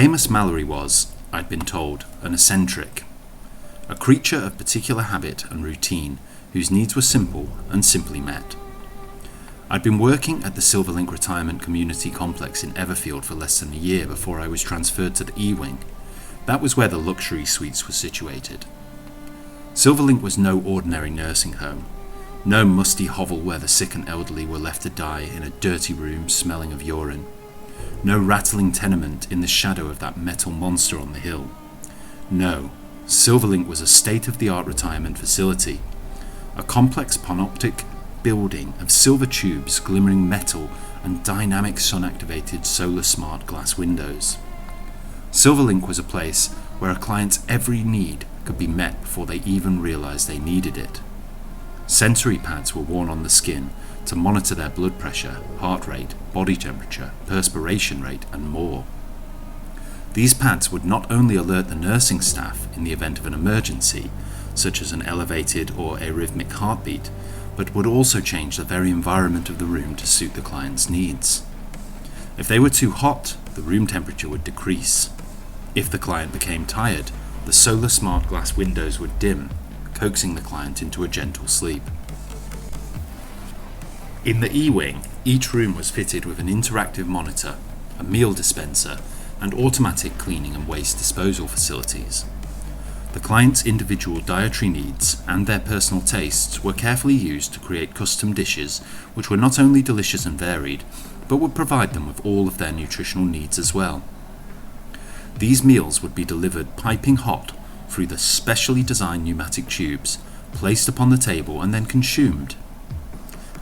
Amos Mallory was, I'd been told, an eccentric, a creature of particular habit and routine whose needs were simple and simply met. I'd been working at the Silverlink Retirement Community Complex in Everfield for less than a year before I was transferred to the E-Wing. That was where the luxury suites were situated. Silverlink was no ordinary nursing home, no musty hovel where the sick and elderly were left to die in a dirty room smelling of urine, no rattling tenement in the shadow of that metal monster on the hill. No, Silverlink was a state-of-the-art retirement facility, a complex panoptic building of silver tubes, glimmering metal, and dynamic sun-activated solar smart glass windows. Silverlink was a place where a client's every need could be met before they even realized they needed it. Sensory pads were worn on the skin to monitor their blood pressure, heart rate, body temperature, perspiration rate, and more. These pads would not only alert the nursing staff in the event of an emergency, such as an elevated or arrhythmic heartbeat, but would also change the very environment of the room to suit the client's needs. If they were too hot, the room temperature would decrease. If the client became tired, the solar smart glass windows would dim, coaxing the client into a gentle sleep. In the E-Wing, each room was fitted with an interactive monitor, a meal dispenser, and automatic cleaning and waste disposal facilities. The client's individual dietary needs and their personal tastes were carefully used to create custom dishes which were not only delicious and varied, but would provide them with all of their nutritional needs as well. These meals would be delivered piping hot through the specially designed pneumatic tubes, placed upon the table and then consumed.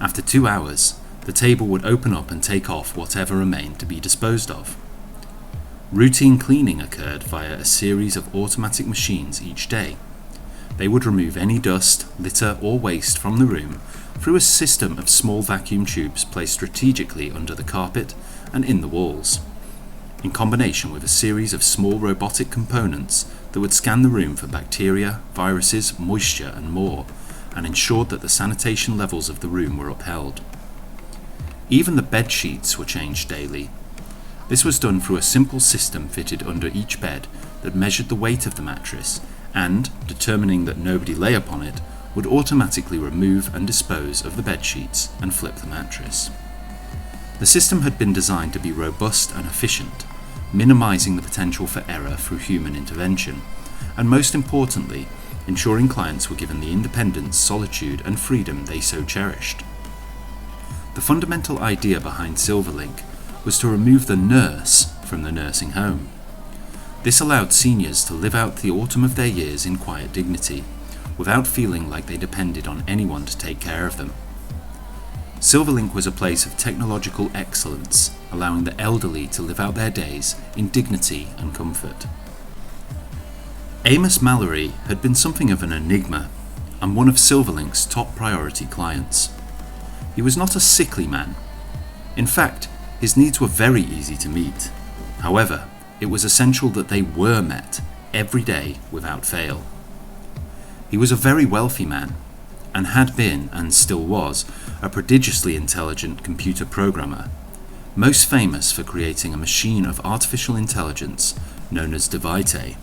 After 2 hours, the table would open up and take off whatever remained to be disposed of. Routine cleaning occurred via a series of automatic machines each day. They would remove any dust, litter or waste from the room through a system of small vacuum tubes placed strategically under the carpet and in the walls, in combination with a series of small robotic components that would scan the room for bacteria, viruses, moisture and more, and ensured that the sanitation levels of the room were upheld. Even the bed sheets were changed daily. This was done through a simple system fitted under each bed that measured the weight of the mattress and, determining that nobody lay upon it, would automatically remove and dispose of the bed sheets and flip the mattress. The system had been designed to be robust and efficient, minimizing the potential for error through human intervention, and most importantly, ensuring clients were given the independence, solitude, and freedom they so cherished. The fundamental idea behind Silverlink was to remove the nurse from the nursing home. This allowed seniors to live out the autumn of their years in quiet dignity, without feeling like they depended on anyone to take care of them. Silverlink was a place of technological excellence, allowing the elderly to live out their days in dignity and comfort. Amos Mallory had been something of an enigma, and one of Silverlink's top priority clients. He was not a sickly man. In fact, his needs were very easy to meet. However, it was essential that they were met every day without fail. He was a very wealthy man, and had been, and still was, a prodigiously intelligent computer programmer, most famous for creating a machine of artificial intelligence known as Divitiae.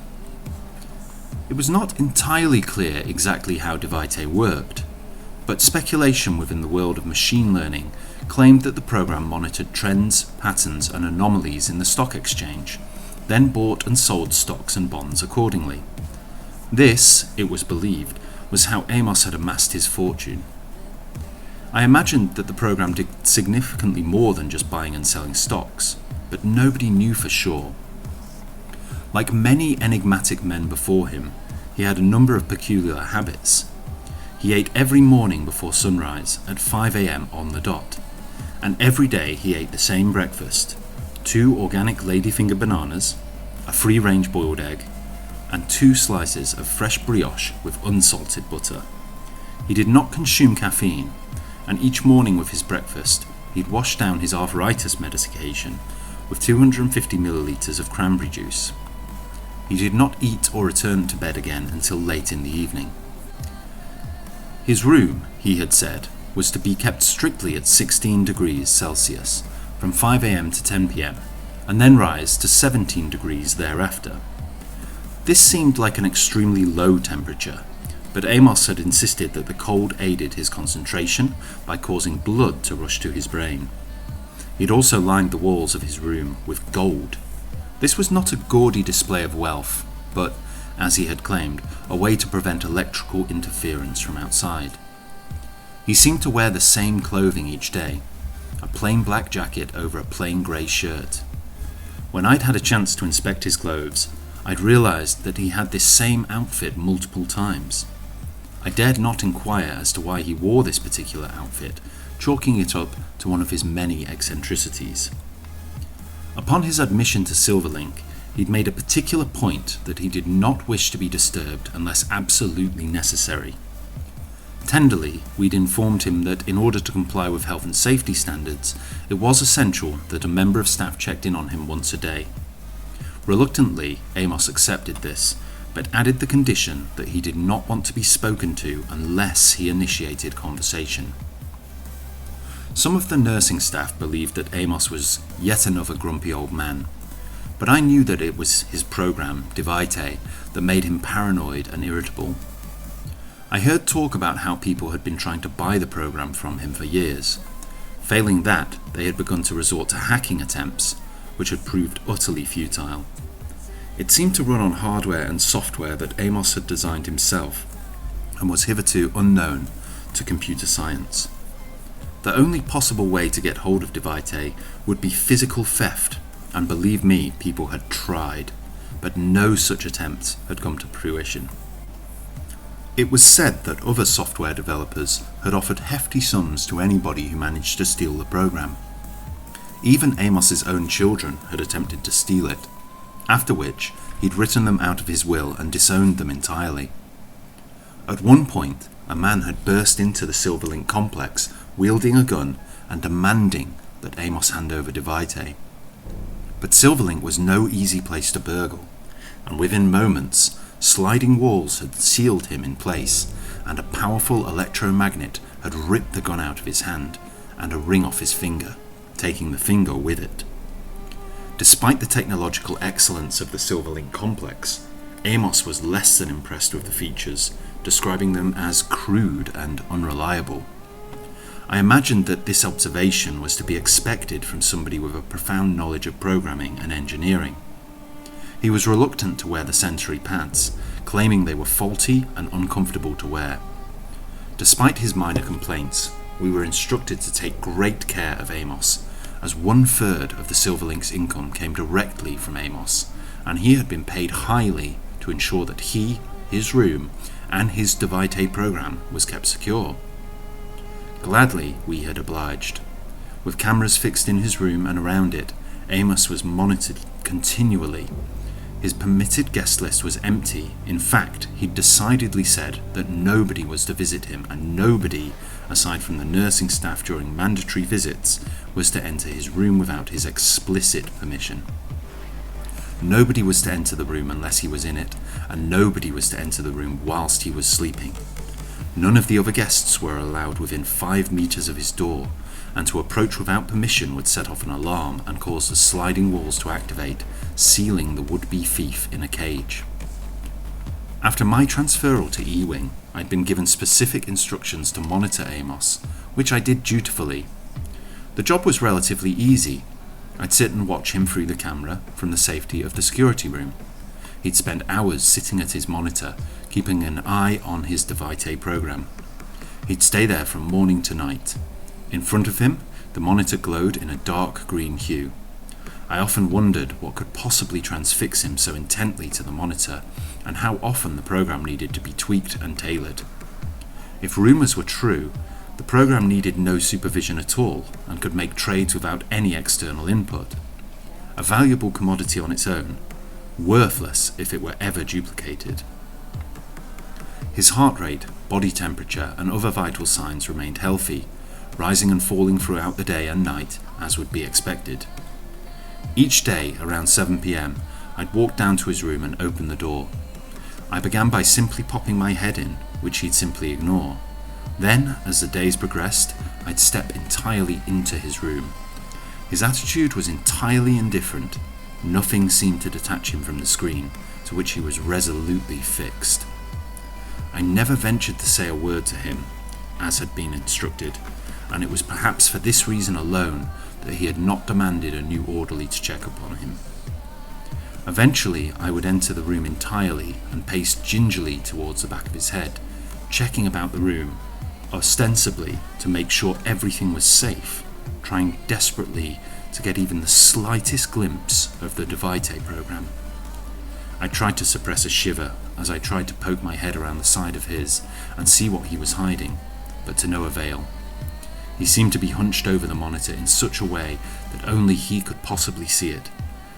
It was not entirely clear exactly how Divitiae worked, but speculation within the world of machine learning claimed that the program monitored trends, patterns, and anomalies in the stock exchange, then bought and sold stocks and bonds accordingly. This, it was believed, was how Amos had amassed his fortune. I imagined that the program did significantly more than just buying and selling stocks, but nobody knew for sure. Like many enigmatic men before him, he had a number of peculiar habits. He ate every morning before sunrise at 5 a.m. on the dot, and every day he ate the same breakfast: 2 organic ladyfinger bananas, a free-range boiled egg, and 2 slices of fresh brioche with unsalted butter. He did not consume caffeine, and each morning with his breakfast, he'd wash down his arthritis medication with 250 milliliters of cranberry juice. He did not eat or return to bed again until late in the evening. His room, he had said, was to be kept strictly at 16 degrees Celsius from 5 a.m. to 10 p.m., and then rise to 17 degrees thereafter. This seemed like an extremely low temperature, but Amos had insisted that the cold aided his concentration by causing blood to rush to his brain. He'd also lined the walls of his room with gold. This was not a gaudy display of wealth, but, as he had claimed, a way to prevent electrical interference from outside. He seemed to wear the same clothing each day, a plain black jacket over a plain grey shirt. When I'd had a chance to inspect his clothes, I'd realised that he had this same outfit multiple times. I dared not inquire as to why he wore this particular outfit, chalking it up to one of his many eccentricities. Upon his admission to Silverlink, he'd made a particular point that he did not wish to be disturbed unless absolutely necessary. Tenderly, we'd informed him that in order to comply with health and safety standards, it was essential that a member of staff checked in on him once a day. Reluctantly, Amos accepted this, but added the condition that he did not want to be spoken to unless he initiated conversation. Some of the nursing staff believed that Amos was yet another grumpy old man, but I knew that it was his program, Divitiae, that made him paranoid and irritable. I heard talk about how people had been trying to buy the program from him for years. Failing that, they had begun to resort to hacking attempts, which had proved utterly futile. It seemed to run on hardware and software that Amos had designed himself, and was hitherto unknown to computer science. The only possible way to get hold of Divitiae would be physical theft, and believe me, people had tried, but no such attempt had come to fruition. It was said that other software developers had offered hefty sums to anybody who managed to steal the program. Even Amos's own children had attempted to steal it, after which he'd written them out of his will and disowned them entirely. At one point, a man had burst into the Silverlink complex, wielding a gun and demanding that Amos hand over Divitiae. But Silverlink was no easy place to burgle, and within moments, sliding walls had sealed him in place, and a powerful electromagnet had ripped the gun out of his hand and a ring off his finger, taking the finger with it. Despite the technological excellence of the Silverlink complex, Amos was less than impressed with the features, describing them as crude and unreliable. I imagined that this observation was to be expected from somebody with a profound knowledge of programming and engineering. He was reluctant to wear the sensory pads, claiming they were faulty and uncomfortable to wear. Despite his minor complaints, we were instructed to take great care of Amos, as 1/3 of the Silverlink's income came directly from Amos, and he had been paid highly to ensure that he, his room, and his Divitiae program was kept secure. Gladly we had obliged. With cameras fixed in his room and around it, Amos was monitored continually. His permitted guest list was empty. In fact, he'd decidedly said that nobody was to visit him, and nobody, aside from the nursing staff during mandatory visits, was to enter his room without his explicit permission. Nobody was to enter the room unless he was in it, and nobody was to enter the room whilst he was sleeping. None of the other guests were allowed within 5 meters of his door, and to approach without permission would set off an alarm and cause the sliding walls to activate, sealing the would-be thief in a cage. After my transferal to E-Wing, I'd been given specific instructions to monitor Amos, which I did dutifully. The job was relatively easy. I'd sit and watch him through the camera from the safety of the security room. He'd spend hours sitting at his monitor, keeping an eye on his Divitiae program. He'd stay there from morning to night. In front of him, the monitor glowed in a dark green hue. I often wondered what could possibly transfix him so intently to the monitor, and how often the program needed to be tweaked and tailored. If rumours were true, the program needed no supervision at all and could make trades without any external input. A valuable commodity on its own, worthless if it were ever duplicated. His heart rate, body temperature, and other vital signs remained healthy, rising and falling throughout the day and night, as would be expected. Each day, around 7 p.m, I'd walk down to his room and open the door. I began by simply popping my head in, which he'd simply ignore. Then, as the days progressed, I'd step entirely into his room. His attitude was entirely indifferent. Nothing seemed to detach him from the screen, to which he was resolutely fixed. I never ventured to say a word to him, as had been instructed, and it was perhaps for this reason alone that he had not demanded a new orderly to check upon him. Eventually, I would enter the room entirely and pace gingerly towards the back of his head, checking about the room, ostensibly to make sure everything was safe, trying desperately to get even the slightest glimpse of the Divitiae program. I tried to suppress a shiver as I tried to poke my head around the side of his and see what he was hiding, but to no avail. He seemed to be hunched over the monitor in such a way that only he could possibly see it,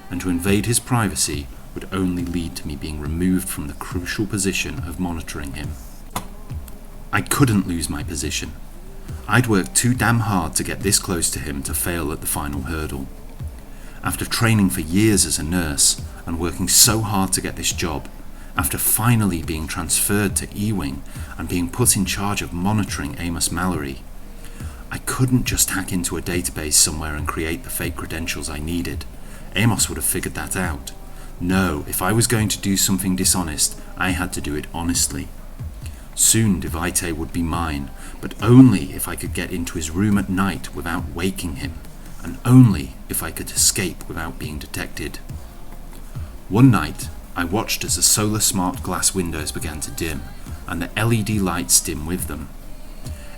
and to invade his privacy would only lead to me being removed from the crucial position of monitoring him. I couldn't lose my position. I'd worked too damn hard to get this close to him to fail at the final hurdle. After training for years as a nurse and working so hard to get this job, after finally being transferred to E-Wing and being put in charge of monitoring Amos Mallory, I couldn't just hack into a database somewhere and create the fake credentials I needed. Amos would have figured that out. No, if I was going to do something dishonest, I had to do it honestly. Soon Divitiae would be mine, but only if I could get into his room at night without waking him, and only if I could escape without being detected. One night, I watched as the solar smart glass windows began to dim, and the LED lights dim with them.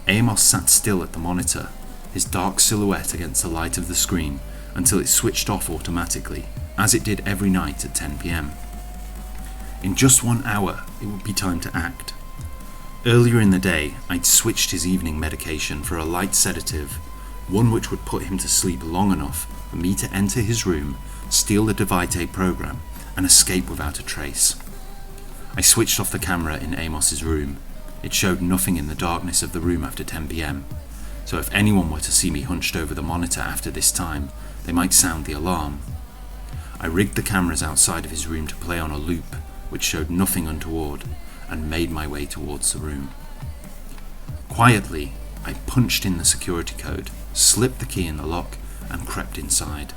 Amos sat still at the monitor, his dark silhouette against the light of the screen, until it switched off automatically, as it did every night at 10 p.m. In just 1 hour, it would be time to act. Earlier in the day, I'd switched his evening medication for a light sedative, one which would put him to sleep long enough for me to enter his room, steal the Divitiae program, and escape without a trace. I switched off the camera in Amos's room. It showed nothing in the darkness of the room after 10 p.m, so if anyone were to see me hunched over the monitor after this time, they might sound the alarm. I rigged the cameras outside of his room to play on a loop, which showed nothing untoward, and made my way towards the room. Quietly, I punched in the security code, slipped the key in the lock, and crept inside.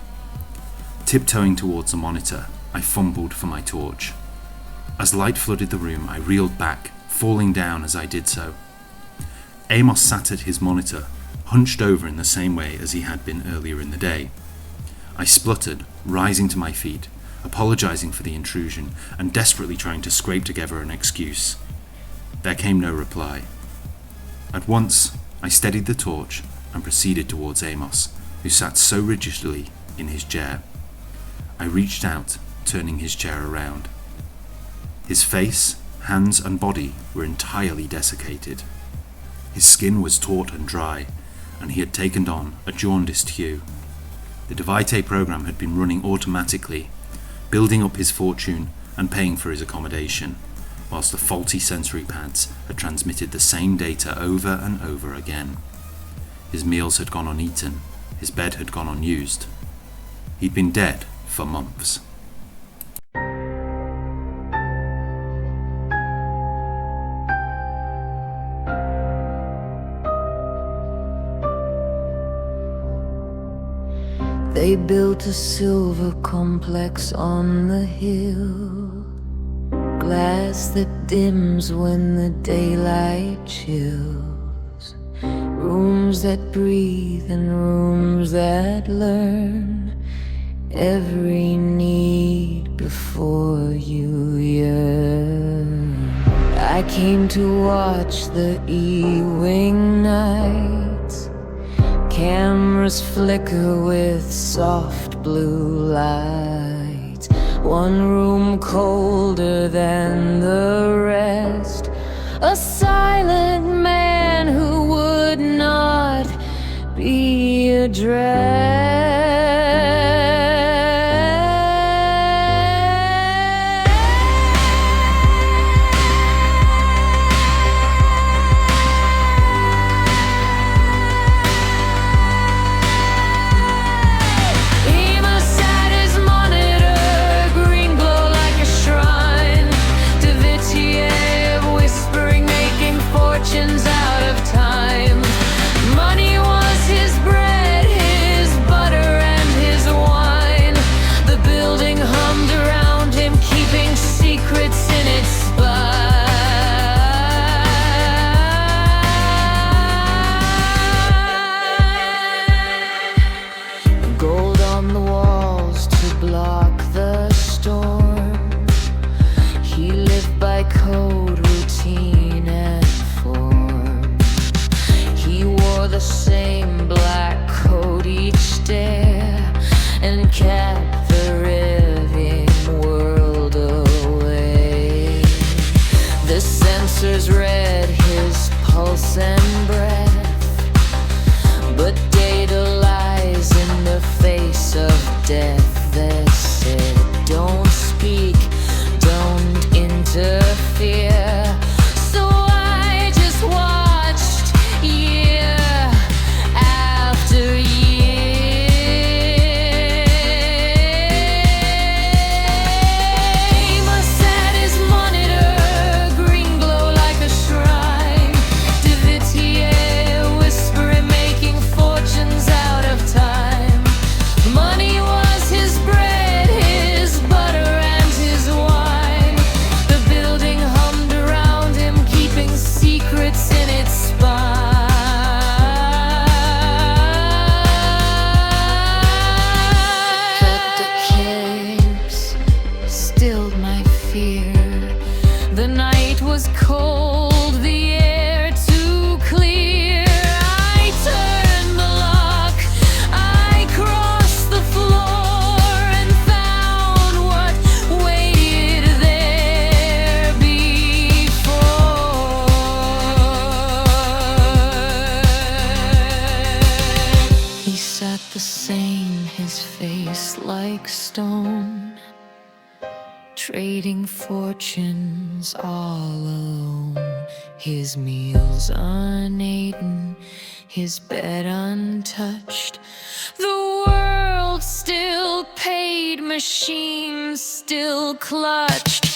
Tiptoeing towards the monitor, I fumbled for my torch. As light flooded the room, I reeled back, falling down as I did so. Amos sat at his monitor, hunched over in the same way as he had been earlier in the day. I spluttered, rising to my feet, apologizing for the intrusion, and desperately trying to scrape together an excuse. There came no reply. At once, I steadied the torch and proceeded towards Amos, who sat so rigidly in his chair. I reached out, turning his chair around. His face, hands, and body were entirely desiccated. His skin was taut and dry, and he had taken on a jaundiced hue. The Divitiae program had been running automatically, building up his fortune and paying for his accommodation, whilst the faulty sensory pads had transmitted the same data over and over again. His meals had gone uneaten, his bed had gone unused. He'd been dead for months. They built a silver complex on the hill, glass that dims when the daylight chills, rooms that breathe and rooms that learn every need before you yearn. I came to watch the E-Wing nights, cameras flicker with soft blue lights, one room colder than the rest, a silent man who would not be addressed. Out of time, money was his bread, his butter. same black coat each day and kept the riving world away. The sensors read his pulse and breath, but data lies in the face of death. They said, don't speak, don't interfere. So I just watched year after year. Amos at his monitor, green glow like a shrine. Divitiae whispering, making fortunes out of time. Money was his bread, his butter and his wine. The building hummed around him, keeping secrets in its spine. But the capes stilled my fear. The night was cold, the air too clear. I turned the lock, I crossed the floor and found what waited there before. He sat the same, his face like stone, trading fortunes all alone. His meals uneaten, his bed untouched. The world still paid, machines still clutched.